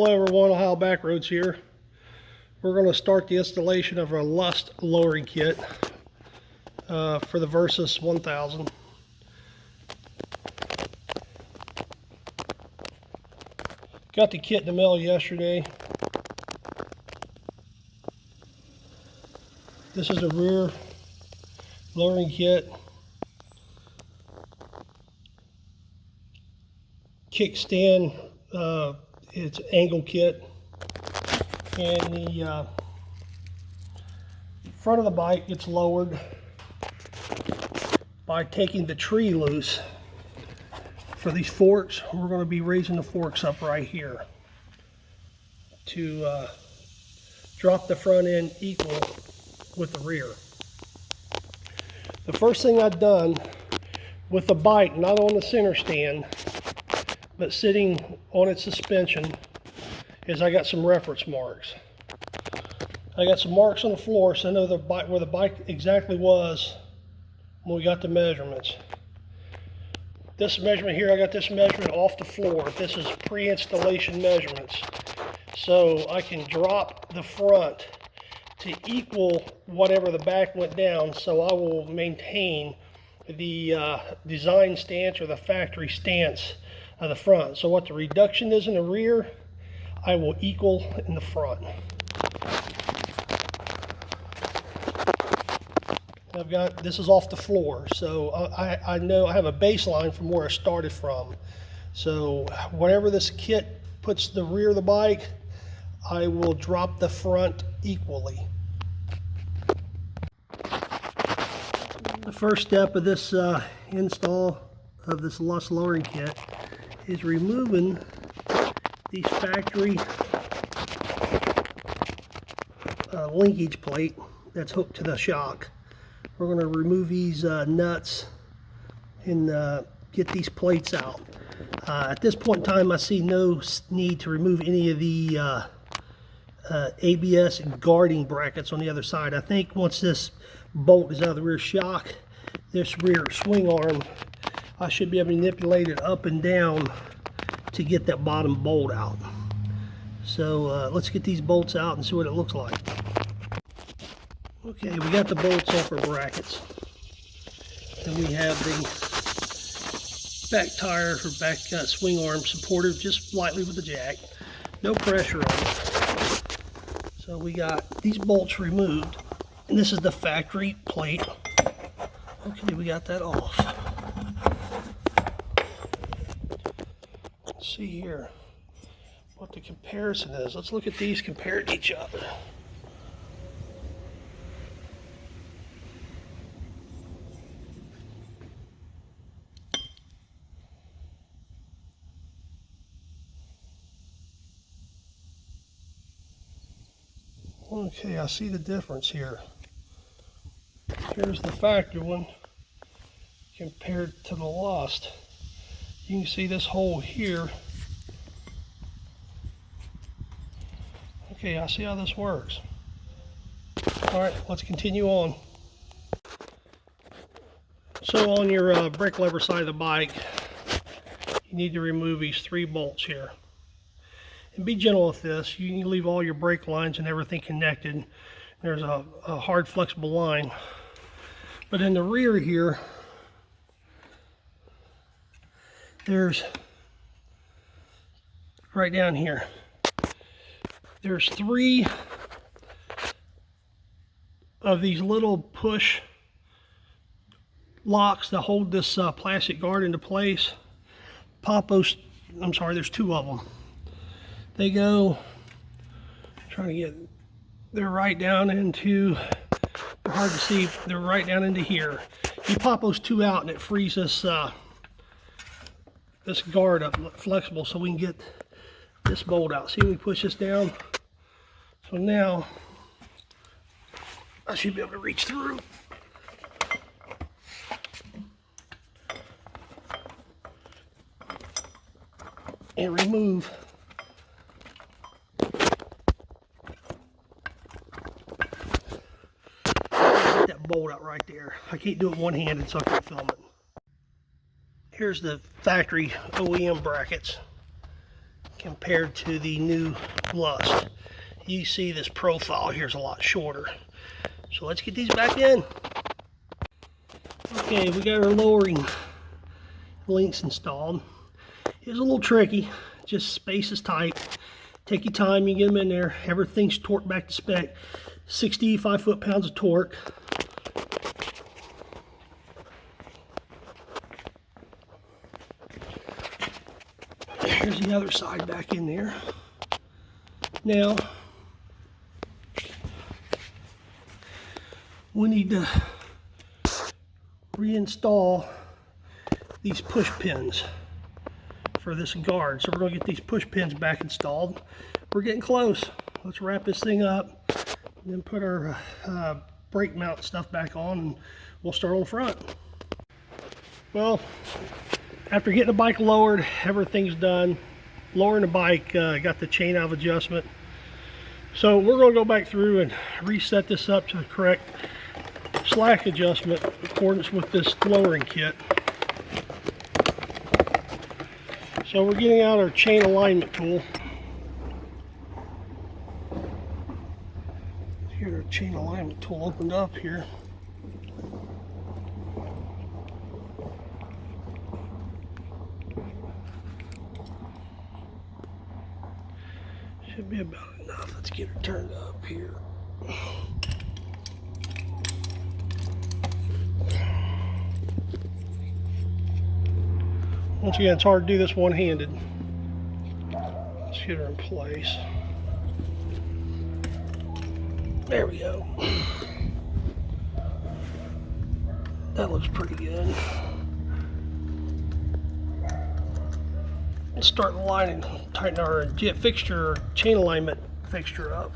Hello everyone, Ohio Backroads here. We're going to start the installation of our Lust lowering kit for the Versys 1000. Got the kit in the mail yesterday. This is a rear lowering kit. Kickstand, it's angle kit. And the front of the bike gets lowered by taking the tree loose. For these forks, we're going to be raising the forks up right here to drop the front end equal with the rear. The first thing I've done with the bike, not on the center stand, but sitting on its suspension, is I got some reference marks. I got some marks on the floor so I know where the bike exactly was when we got the measurements. This measurement here, I got this measurement off the floor. This is pre-installation measurements. So I can drop the front to equal whatever the back went down, so I will maintain the design stance or the factory stance of the front. So what the reduction is in the rear, I will equal in the front. I've got, this is off the floor, so I know I have a baseline from where I started from. So whatever this kit puts the rear of the bike, I will drop the front equally. The first step of this install of this Lust lowering kit is removing these factory linkage plate that's hooked to the shock. We're going to remove these nuts and get these plates out. At this point in time, I see no need to remove any of the ABS and guarding brackets on the other side. I think once this bolt is out of the rear shock, this rear swing arm, I should be able to manipulate it up and down to get that bottom bolt out. So let's get these bolts out and see what it looks like. Okay, we got the bolts off our brackets, and we have the back tire or back swing arm supported just lightly with the jack, no pressure on it. So we got these bolts removed, and this is the factory plate. Okay, we got that off. Let's see here what the comparison is. Let's look at these compared to each other. Okay, I see the difference here. Here's the factory one compared to the Lust. You can see this hole here. Okay, I see how this works. All right, let's continue on. So on your brake lever side of the bike, you need to remove these 3 bolts here. And be gentle with this. You need to leave all your brake lines and everything connected. There's a hard flexible line. But in the rear here, there's, right down here, there's 3 of these little push locks that hold this plastic guard into place. There's 2 of them. They go, they're right down into, they're hard to see, they're right down into here. You pop those 2 out and it frees this guard up flexible so we can get this bolt out. See, we push this down. So now I should be able to reach through. And remove that bolt out right there. I can't do it one-handed, so I can't film it. Here's the factory OEM brackets. compared to the new Lust. You see this profile here is a lot shorter. So let's get these back in. Okay, we got our lowering links installed. It's a little tricky, just space is tight. Take your time, you get them in there. Everything's torqued back to spec. 65 foot-pounds of torque. Here's the other side back in there. Now, we need to reinstall these push pins for this guard. So we're going to get these push pins back installed. We're getting close. Let's wrap this thing up and then put our brake mount stuff back on, and we'll start on the front. Well, after getting the bike lowered, everything's done. Lowering the bike, got the chain out of adjustment. So we're going to go back through and reset this up to the correct slack adjustment in accordance with this lowering kit. So we're getting out our chain alignment tool. Here's our chain alignment tool opened up here. Should be about enough. Let's get her turned up here. Once again, it's hard to do this one-handed. Let's get her in place. There we go. That looks pretty good. Let's start aligning, tighten our jet fixture, chain alignment fixture up.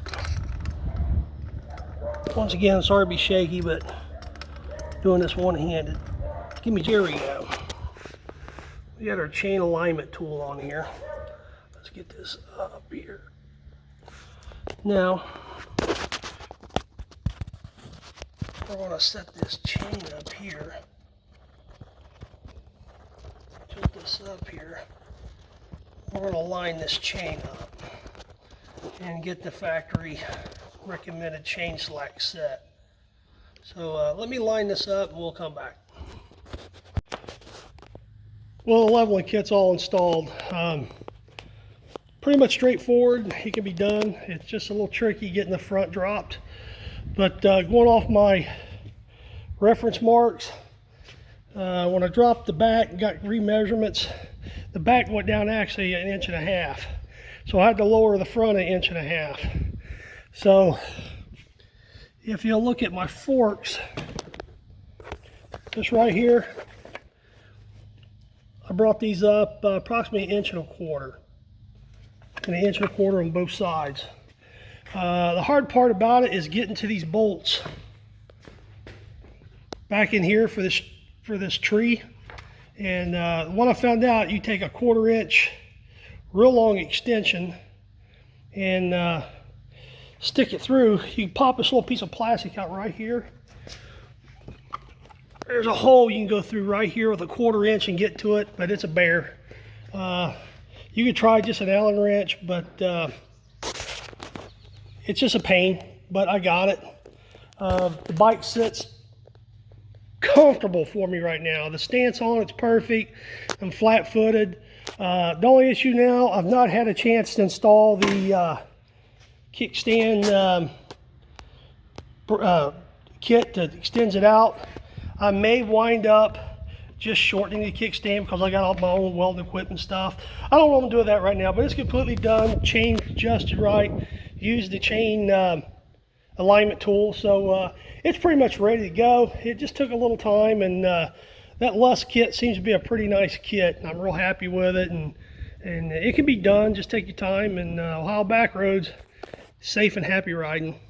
Once again, sorry to be shaky, but doing this one-handed. There we go. We got our chain alignment tool on here. Let's get this up here. Now, we're going to set this chain up here. Tilt this up here. We're going to line this chain up and get the factory recommended chain slack set. So let me line this up and we'll come back. Well, the leveling kit's all installed. Pretty much straightforward. It can be done. It's just a little tricky getting the front dropped. But going off my reference marks, when I dropped the back and got remeasurements, the back went down actually 1.5 inches. So I had to lower the front 1.5 inches. So if you look at my forks, this right here, I brought these up approximately 1.25 inches and 1.25 inches on both sides. The hard part about it is getting to these bolts back in here for this tree. And what I found out, you take a 1/4 inch real long extension and stick it through. You can pop this little piece of plastic out right here. There's a hole you can go through right here with a 1/4 inch and get to it, but it's a bear. You could try just an Allen wrench, but it's just a pain, but I got it. The bike sits comfortable for me right now. The stance on it's perfect. I'm flat-footed. The only issue now, I've not had a chance to install the kickstand kit that extends it out. I may wind up just shortening the kickstand because I got all my own welding equipment stuff. I don't know if I'm doing that right now, but it's completely done. Chain adjusted right. Use the chain alignment tool, so it's pretty much ready to go. It just took a little time, and that Lust kit seems to be a pretty nice kit. I'm real happy with it, and it can be done. Just take your time, and Ohio back roads, safe and happy riding.